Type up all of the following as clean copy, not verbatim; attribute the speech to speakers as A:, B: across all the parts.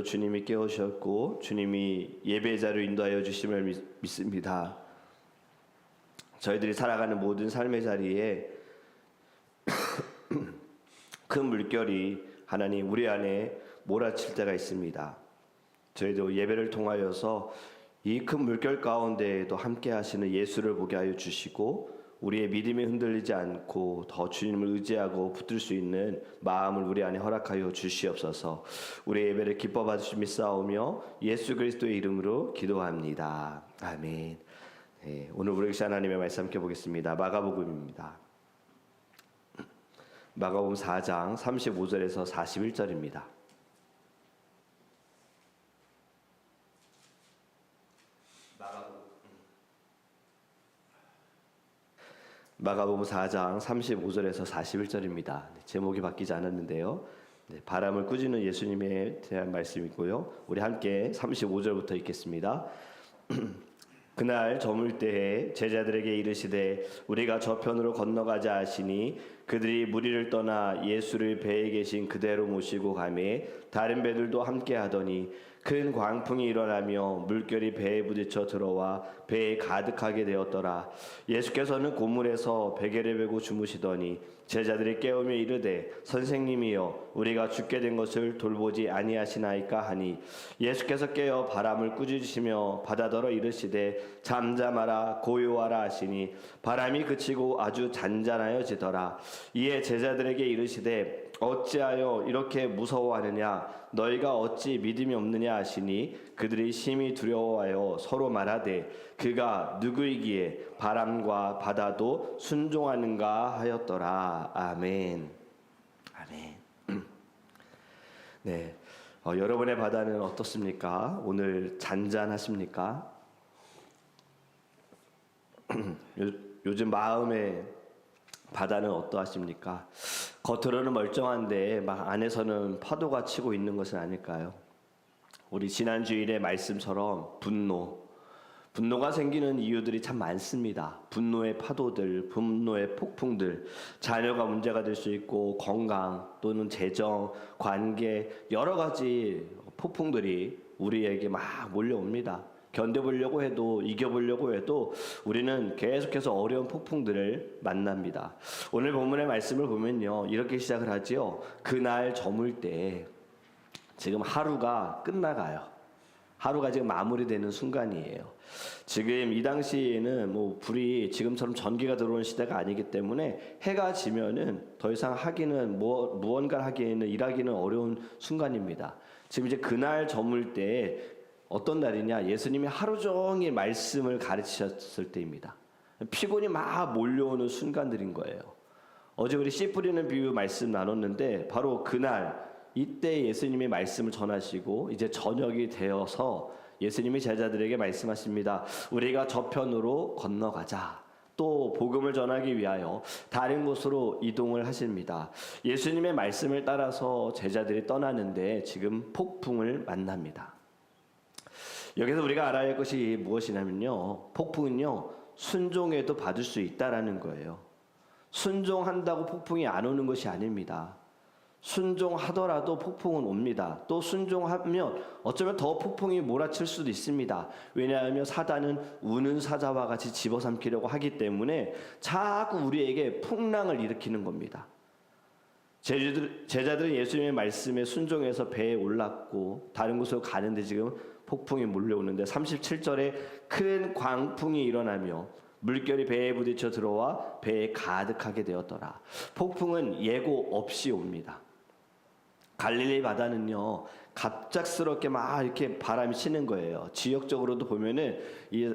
A: 주님이 깨우셨고 주님이 예배자로 인도하여 주심을 믿습니다. 저희들이 살아가는 모든 삶의 자리에 큰 물결이 하나님 우리 안에 몰아칠 때가 있습니다. 저희도 예배를 통하여서 이 큰 물결 가운데에도 함께 하시는 예수를 보게 하여 주시고 우리의 믿음이 흔들리지 않고 더 주님을 의지하고 붙들 수 있는 마음을 우리 안에 허락하여 주시옵소서. 우리의 예배를 기뻐 받으시며 믿사오며 예수 그리스도의 이름으로 기도합니다. 아멘. 네, 오늘 우리 하나님의 말씀 함께 보겠습니다. 마가복음입니다. 마가복음 4장 35절에서 41절입니다. 마가복음 4장 35절에서 41절입니다. 제목이 바뀌지 않았는데요. 바람을 꾸짖는 예수님에 대한 말씀이고요. 우리 함께 35절부터 읽겠습니다. 그날 저물 때에 제자들에게 이르시되 우리가 저편으로 건너가자 하시니 그들이 무리를 떠나 예수를 배에 계신 그대로 모시고 가매 다른 배들도 함께 하더니 큰 광풍이 일어나며 물결이 배에 부딪혀 들어와 배에 가득하게 되었더라. 예수께서는 고물에서 베개를 베고 주무시더니 제자들이 깨우며 이르되 선생님이여 우리가 죽게 된 것을 돌보지 아니하시나이까 하니 예수께서 깨어 바람을 꾸짖으시며 바다더러 이르시되 잠잠하라 고요하라 하시니 바람이 그치고 아주 잔잔하여지더라. 이에 제자들에게 이르시되 어찌하여 이렇게 무서워하느냐 너희가 어찌 믿음이 없느냐 하시니 그들이 심히 두려워하여 서로 말하되 그가 누구이기에 바람과 바다도 순종하는가 하였더라. 아멘. 아멘. 네, 여러분의 바다는 어떻습니까? 오늘 잔잔하십니까? 요즘 마음의 바다는 어떠하십니까? 겉으로는 멀쩡한데 막 안에서는 파도가 치고 있는 것은 아닐까요? 우리 지난 주일의 말씀처럼 분노가 생기는 이유들이 참 많습니다. 분노의 파도들, 분노의 폭풍들, 자녀가 문제가 될 수 있고 건강 또는 재정, 관계 여러 가지 폭풍들이 우리에게 막 몰려옵니다. 견뎌보려고 해도 이겨보려고 해도 우리는 계속해서 어려운 폭풍들을 만납니다. 오늘 본문의 말씀을 보면요 이렇게 시작을 하지요. 그날 저물 때 지금 하루가 끝나가요. 하루가 지금 마무리되는 순간이에요. 지금 이 당시에는 뭐 불이 지금처럼 전기가 들어오는 시대가 아니기 때문에 해가 지면은 더 이상 하기는 무언가를 하기에는 일하기는 어려운 순간입니다. 지금 이제 그날 저물 때 어떤 날이냐? 예수님이 하루 종일 말씀을 가르치셨을 때입니다. 피곤이 막 몰려오는 순간들인 거예요. 어제 우리 씨 뿌리는 비유 말씀 나눴는데 바로 그날 이때 예수님이 말씀을 전하시고 이제 저녁이 되어서 예수님이 제자들에게 말씀하십니다. 우리가 저편으로 건너가자. 또 복음을 전하기 위하여 다른 곳으로 이동을 하십니다. 예수님의 말씀을 따라서 제자들이 떠나는데 지금 폭풍을 만납니다. 여기서 우리가 알아야 할 것이 무엇이냐면요. 폭풍은요. 순종해도 받을 수 있다라는 거예요. 순종한다고 폭풍이 안 오는 것이 아닙니다. 순종하더라도 폭풍은 옵니다. 또 순종하면 어쩌면 더 폭풍이 몰아칠 수도 있습니다. 왜냐하면 사단은 우는 사자와 같이 집어삼키려고 하기 때문에 자꾸 우리에게 풍랑을 일으키는 겁니다. 제자들은 예수님의 말씀에 순종해서 배에 올랐고 다른 곳으로 가는데 지금 폭풍이 몰려오는데 37절에 큰 광풍이 일어나며 물결이 배에 부딪혀 들어와 배에 가득하게 되었더라. 폭풍은 예고 없이 옵니다. 갈릴리 바다는요 갑작스럽게 막 이렇게 바람이 치는 거예요. 지역적으로도 보면은 이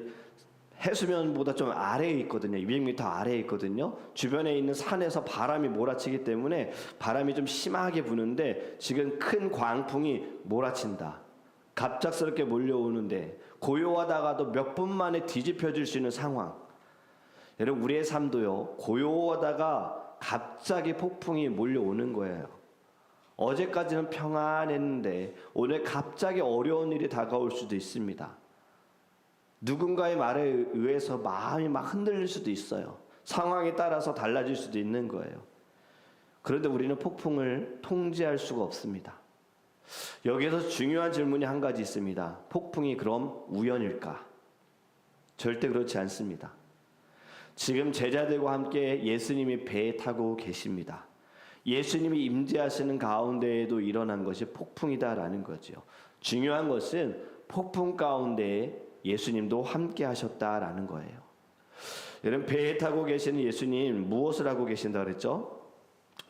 A: 해수면보다 좀 아래에 있거든요. 200m 아래에 있거든요. 주변에 있는 산에서 바람이 몰아치기 때문에 바람이 좀 심하게 부는데 지금 큰 광풍이 몰아친다. 갑작스럽게 몰려오는데 고요하다가도 몇 분 만에 뒤집혀질 수 있는 상황. 여러분 우리의 삶도요 고요하다가 갑자기 폭풍이 몰려오는 거예요. 어제까지는 평안했는데 오늘 갑자기 어려운 일이 다가올 수도 있습니다. 누군가의 말에 의해서 마음이 막 흔들릴 수도 있어요. 상황에 따라서 달라질 수도 있는 거예요. 그런데 우리는 폭풍을 통제할 수가 없습니다. 여기에서 중요한 질문이 한 가지 있습니다. 폭풍이 그럼 우연일까? 절대 그렇지 않습니다. 지금 제자들과 함께 예수님이 배에 타고 계십니다. 예수님이 임재하시는 가운데에도 일어난 것이 폭풍이다라는 거죠. 중요한 것은 폭풍 가운데에 예수님도 함께 하셨다라는 거예요. 여러분, 배에 타고 계시는 예수님 무엇을 하고 계신다 그랬죠?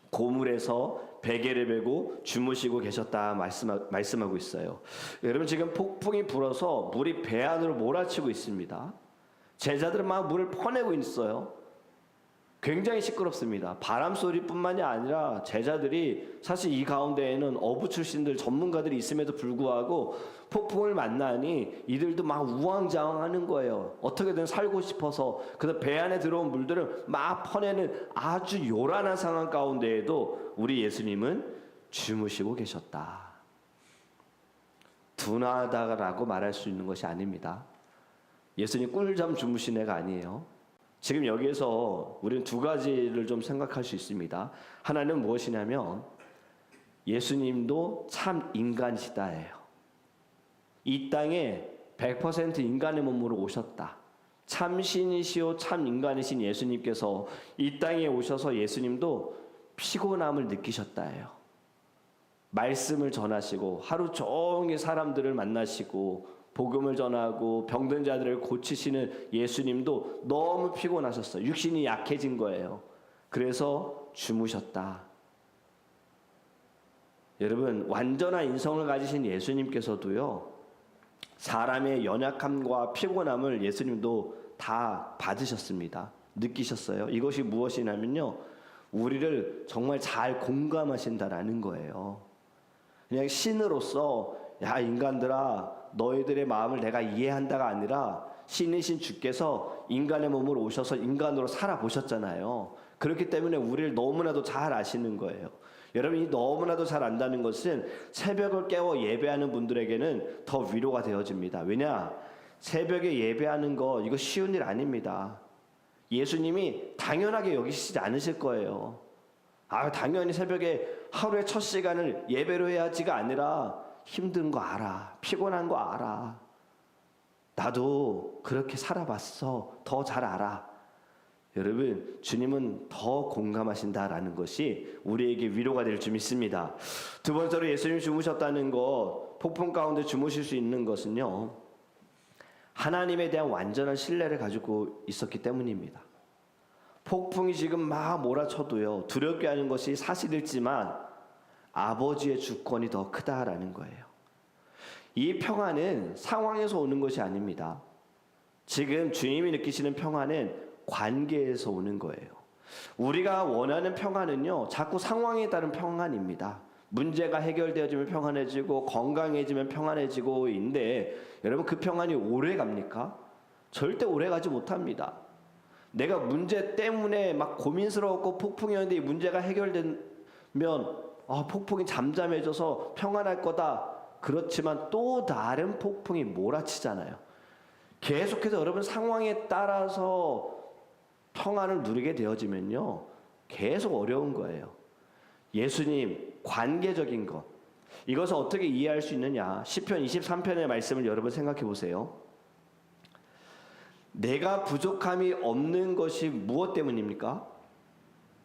A: 고물에서 베개를 베고 주무시고 계셨다 말씀하고 있어요. 여러분, 지금 폭풍이 불어서 물이 배 안으로 몰아치고 있습니다. 제자들은 막 물을 퍼내고 있어요. 굉장히 시끄럽습니다. 바람 소리뿐만이 아니라 제자들이 사실 이 가운데에는 어부 출신들 전문가들이 있음에도 불구하고 폭풍을 만나니 이들도 막 우왕좌왕하는 거예요. 어떻게든 살고 싶어서. 그래서 배 안에 들어온 물들을 막 퍼내는 아주 요란한 상황 가운데에도 우리 예수님은 주무시고 계셨다. 둔하다라고 말할 수 있는 것이 아닙니다. 예수님 꿀잠 주무신 애가 아니에요. 지금 여기에서 우리는 두 가지를 좀 생각할 수 있습니다. 하나는 무엇이냐면 예수님도 참 인간이시다예요. 이 땅에 100% 인간의 몸으로 오셨다. 참 신이시오 참 인간이신 예수님께서 이 땅에 오셔서 예수님도 피곤함을 느끼셨다예요. 말씀을 전하시고 하루 종일 사람들을 만나시고 복음을 전하고 병든 자들을 고치시는 예수님도 너무 피곤하셨어요. 육신이 약해진 거예요. 그래서 주무셨다. 여러분, 완전한 인성을 가지신 예수님께서도요, 사람의 연약함과 피곤함을 예수님도 다 받으셨습니다. 느끼셨어요. 이것이 무엇이냐면요, 우리를 정말 잘 공감하신다라는 거예요. 그냥 신으로서 야 인간들아 너희들의 마음을 내가 이해한다가 아니라 신이신 주께서 인간의 몸으로 오셔서 인간으로 살아보셨잖아요. 그렇기 때문에 우리를 너무나도 잘 아시는 거예요. 여러분이 너무나도 잘 안다는 것은 새벽을 깨워 예배하는 분들에게는 더 위로가 되어집니다. 왜냐? 새벽에 예배하는 거 이거 쉬운 일 아닙니다. 예수님이 당연하게 여기시지 않으실 거예요. 당연히 새벽에 하루의 첫 시간을 예배로 해야지가 아니라 힘든 거 알아. 피곤한 거 알아. 나도 그렇게 살아봤어. 더 잘 알아. 여러분, 주님은 더 공감하신다라는 것이 우리에게 위로가 될 줄 믿습니다. 두 번째로 예수님이 주무셨다는 것, 폭풍 가운데 주무실 수 있는 것은요, 하나님에 대한 완전한 신뢰를 가지고 있었기 때문입니다. 폭풍이 지금 막 몰아쳐도요, 두렵게 하는 것이 사실일지만 아버지의 주권이 더 크다라는 거예요. 이 평안은 상황에서 오는 것이 아닙니다. 지금 주님이 느끼시는 평안은 관계에서 오는 거예요. 우리가 원하는 평안은요, 자꾸 상황에 따른 평안입니다. 문제가 해결되어지면 평안해지고 건강해지면 평안해지고인데 여러분, 그 평안이 오래 갑니까? 절대 오래 가지 못합니다. 내가 문제 때문에 막 고민스러웠고 폭풍이었는데 이 문제가 해결되면 폭풍이 잠잠해져서 평안할 거다. 그렇지만 또 다른 폭풍이 몰아치잖아요. 계속해서 여러분 상황에 따라서 평안을 누리게 되어지면요, 계속 어려운 거예요. 예수님 관계적인 것, 이것을 어떻게 이해할 수 있느냐? 시편 23편의 말씀을 여러분 생각해 보세요. 내가 부족함이 없는 것이 무엇 때문입니까?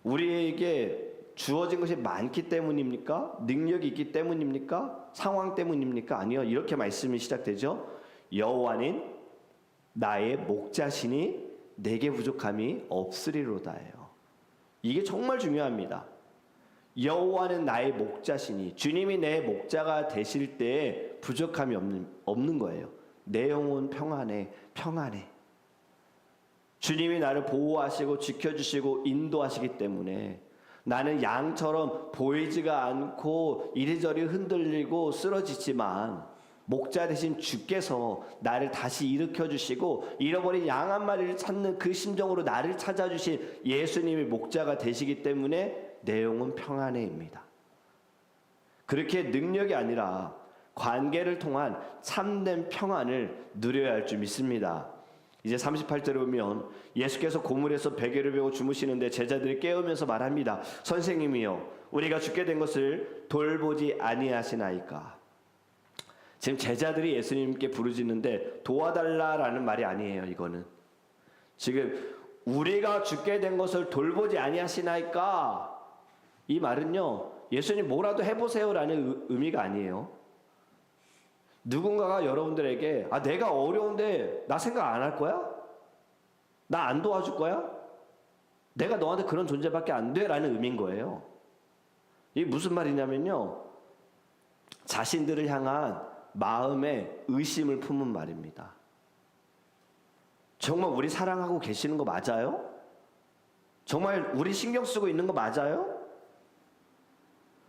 A: 우리에게 주어진 것이 많기 때문입니까? 능력이 있기 때문입니까? 상황 때문입니까? 아니요. 이렇게 말씀이 시작되죠. 여호와는 나의 목자시니 내게 부족함이 없으리로다예요. 이게 정말 중요합니다. 여호와는 나의 목자시니, 주님이 내 목자가 되실 때 부족함이 없는 거예요. 내 영혼 평안해. 주님이 나를 보호하시고 지켜주시고 인도하시기 때문에 나는 양처럼 보이지가 않고 이리저리 흔들리고 쓰러지지만 목자 되신 주께서 나를 다시 일으켜주시고 잃어버린 양 한 마리를 찾는 그 심정으로 나를 찾아주신 예수님이 목자가 되시기 때문에 내 영혼 평안해입니다. 그렇게 능력이 아니라 관계를 통한 참된 평안을 누려야 할 줄 믿습니다. 이제 38절에 보면 예수께서 고물에서 베개를 베고 주무시는데 제자들이 깨우면서 말합니다. 선생님이여, 우리가 죽게 된 것을 돌보지 아니하시나이까. 지금 제자들이 예수님께 부르짖는데 도와달라라는 말이 아니에요. 이거는 지금 우리가 죽게 된 것을 돌보지 아니하시나이까, 이 말은요, 예수님 뭐라도 해보세요라는 의미가 아니에요. 누군가가 여러분들에게 내가 어려운데 나 생각 안 할 거야? 나 안 도와줄 거야? 내가 너한테 그런 존재밖에 안 돼? 라는 의미인 거예요. 이게 무슨 말이냐면요, 자신들을 향한 마음에 의심을 품은 말입니다. 정말 우리 사랑하고 계시는 거 맞아요? 정말 우리 신경 쓰고 있는 거 맞아요?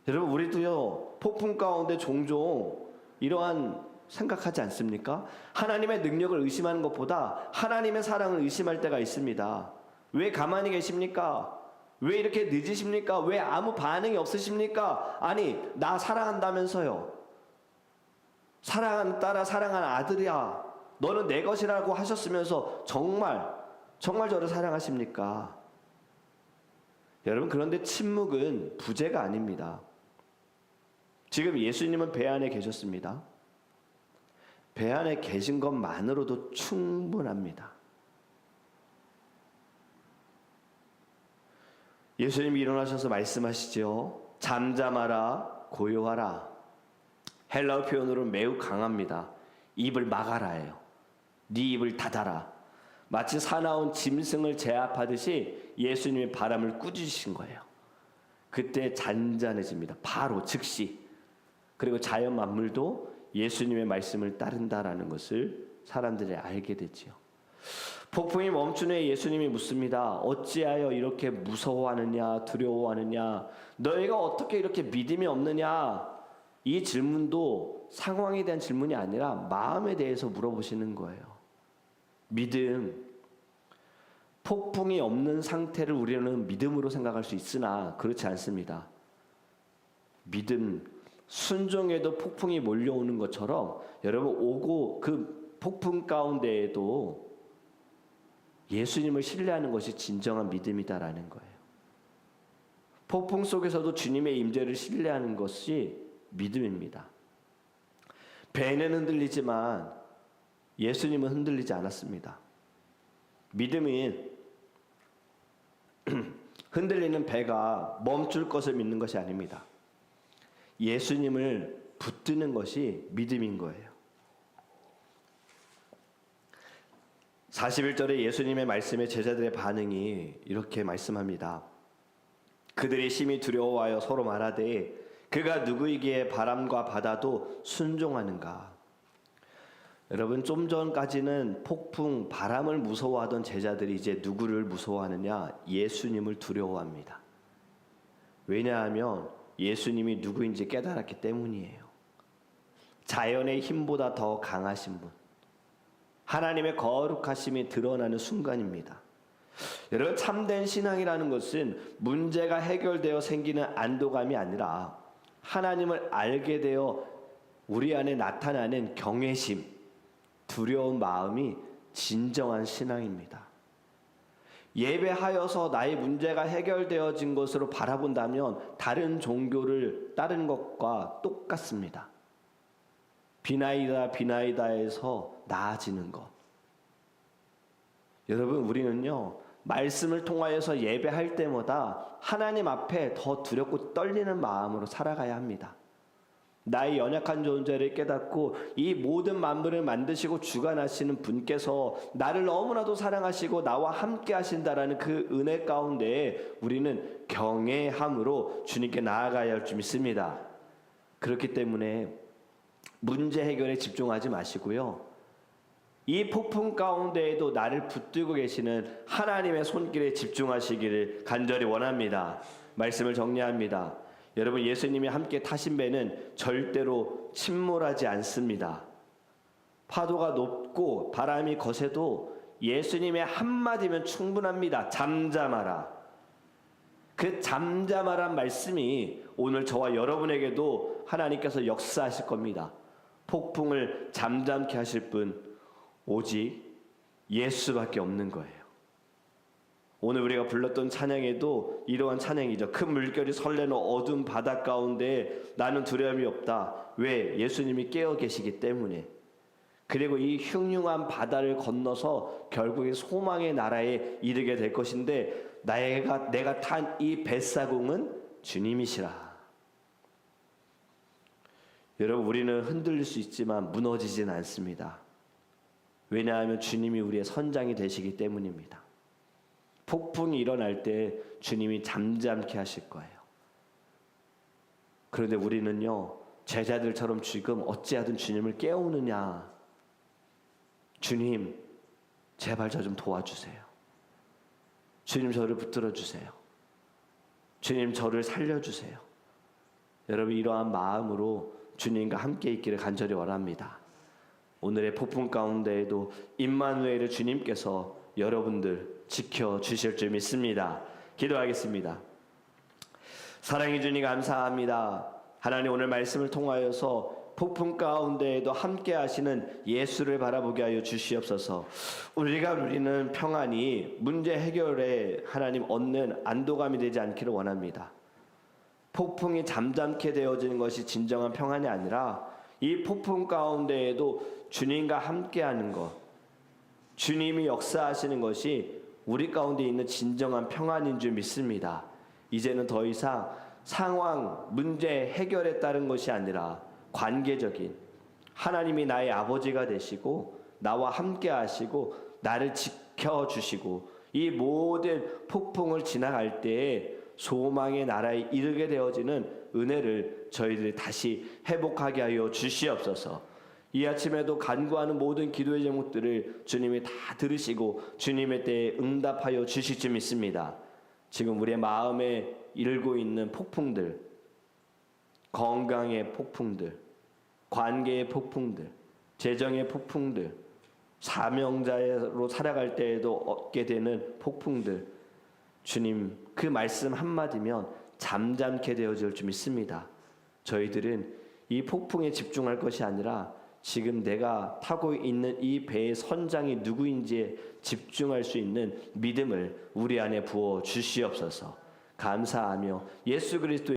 A: 여러분, 우리도요, 폭풍 가운데 종종 이러한 생각하지 않습니까? 하나님의 능력을 의심하는 것보다 하나님의 사랑을 의심할 때가 있습니다. 왜 가만히 계십니까? 왜 이렇게 늦으십니까? 왜 아무 반응이 없으십니까? 아니, 나 사랑한다면서요. 사랑하는 딸아, 사랑하는 아들이야, 너는 내 것이라고 하셨으면서 정말 저를 사랑하십니까? 여러분, 그런데 침묵은 부재가 아닙니다. 지금 예수님은 배 안에 계셨습니다. 배 안에 계신 것만으로도 충분합니다. 예수님이 일어나셔서 말씀하시죠. 잠잠하라, 고요하라. 헬라어 표현으로 매우 강합니다. 입을 막아라예요. 네 입을 닫아라. 마치 사나운 짐승을 제압하듯이 예수님이 바람을 꾸짖으신 거예요. 그때 잔잔해집니다. 바로 즉시. 그리고 자연 만물도 예수님의 말씀을 따른다라는 것을 사람들이 알게 되지요. 폭풍이 멈춘 후에 예수님이 묻습니다. 어찌하여 이렇게 무서워하느냐, 두려워하느냐, 너희가 어떻게 이렇게 믿음이 없느냐. 이 질문도 상황에 대한 질문이 아니라 마음에 대해서 물어보시는 거예요. 믿음, 폭풍이 없는 상태를 우리는 믿음으로 생각할 수 있으나 그렇지 않습니다. 믿음, 순종에도 폭풍이 몰려오는 것처럼 여러분, 오고 그 폭풍 가운데에도 예수님을 신뢰하는 것이 진정한 믿음이다라는 거예요. 폭풍 속에서도 주님의 임재를 신뢰하는 것이 믿음입니다. 배는 흔들리지만 예수님은 흔들리지 않았습니다. 믿음은 흔들리는 배가 멈출 것을 믿는 것이 아닙니다. 예수님을 붙드는 것이 믿음인 거예요. 41절에 예수님의 말씀에 제자들의 반응이 이렇게 말씀합니다. 그들이 심히 두려워하여 서로 말하되 그가 누구이기에 바람과 바다도 순종하는가. 여러분, 좀 전까지는 폭풍, 바람을 무서워하던 제자들이 이제 누구를 무서워하느냐? 예수님을 두려워합니다. 왜냐하면 예수님이 누구인지 깨달았기 때문이에요. 자연의 힘보다 더 강하신 분, 하나님의 거룩하심이 드러나는 순간입니다. 여러분, 참된 신앙이라는 것은 문제가 해결되어 생기는 안도감이 아니라 하나님을 알게 되어 우리 안에 나타나는 경외심, 두려운 마음이 진정한 신앙입니다. 예배하여서 나의 문제가 해결되어진 것으로 바라본다면 다른 종교를 따르는 것과 똑같습니다. 비나이다에서 나아지는 것. 여러분, 우리는요, 말씀을 통하여서 예배할 때마다 하나님 앞에 더 두렵고 떨리는 마음으로 살아가야 합니다. 나의 연약한 존재를 깨닫고 이 모든 만물을 만드시고 주관하시는 분께서 나를 너무나도 사랑하시고 나와 함께 하신다라는 그 은혜 가운데 우리는 경외함으로 주님께 나아가야 할 줄 믿습니다. 그렇기 때문에 문제 해결에 집중하지 마시고요, 이 폭풍 가운데에도 나를 붙들고 계시는 하나님의 손길에 집중하시기를 간절히 원합니다. 말씀을 정리합니다. 여러분, 예수님이 함께 타신 배는 절대로 침몰하지 않습니다. 파도가 높고 바람이 거세도 예수님의 한마디면 충분합니다. 잠잠하라. 그 잠잠하란 말씀이 오늘 저와 여러분에게도 하나님께서 역사하실 겁니다. 폭풍을 잠잠케 하실 분, 오직 예수밖에 없는 거예요. 오늘 우리가 불렀던 찬양에도 이러한 찬양이죠. 큰 물결이 설레는 어두운 바다 가운데 나는 두려움이 없다. 왜? 예수님이 깨어 계시기 때문에. 그리고 이 흉흉한 바다를 건너서 결국에 소망의 나라에 이르게 될 것인데 내가 탄 이 뱃사공은 주님이시라. 여러분, 우리는 흔들릴 수 있지만 무너지진 않습니다. 왜냐하면 주님이 우리의 선장이 되시기 때문입니다. 폭풍이 일어날 때 주님이 잠잠케 하실 거예요. 그런데 우리는요, 제자들처럼 지금 어찌하든 주님을 깨우느냐. 주님, 제발 저 좀 도와주세요. 주님, 저를 붙들어 주세요. 주님, 저를 살려주세요. 여러분, 이러한 마음으로 주님과 함께 있기를 간절히 원합니다. 오늘의 폭풍 가운데에도 임마누엘의 주님께서 여러분들 지켜주실 줄 믿습니다. 기도하겠습니다. 사랑해 주님 감사합니다. 하나님, 오늘 말씀을 통하여서 폭풍 가운데에도 함께 하시는 예수를 바라보게 하여 주시옵소서. 우리가 누리는 평안이 문제 해결에 하나님 얻는 안도감이 되지 않기를 원합니다. 폭풍이 잠잠케 되어지는 것이 진정한 평안이 아니라 이 폭풍 가운데에도 주님과 함께하는 것, 주님이 역사하시는 것이 우리 가운데 있는 진정한 평안인 줄 믿습니다. 이제는 더 이상 상황, 문제 해결에 따른 것이 아니라 관계적인, 하나님이 나의 아버지가 되시고 나와 함께 하시고 나를 지켜주시고 이 모든 폭풍을 지나갈 때에 소망의 나라에 이르게 되어지는 은혜를 저희들이 다시 회복하게 하여 주시옵소서. 이 아침에도 간구하는 모든 기도의 제목들을 주님이 다 들으시고 주님의 때에 응답하여 주실 줄 믿습니다. 지금 우리의 마음에 일고 있는 폭풍들, 건강의 폭풍들, 관계의 폭풍들, 재정의 폭풍들, 사명자로 살아갈 때에도 얻게 되는 폭풍들, 주님 그 말씀 한마디면 잠잠케 되어질 줄 믿습니다. 저희들은 이 폭풍에 집중할 것이 아니라 지금 내가 타고 있는 이 배의 선장이 누구인지에 집중할 수 있는 믿음을 우리 안에 부어 주시옵소서. 감사하며 예수 그리스도의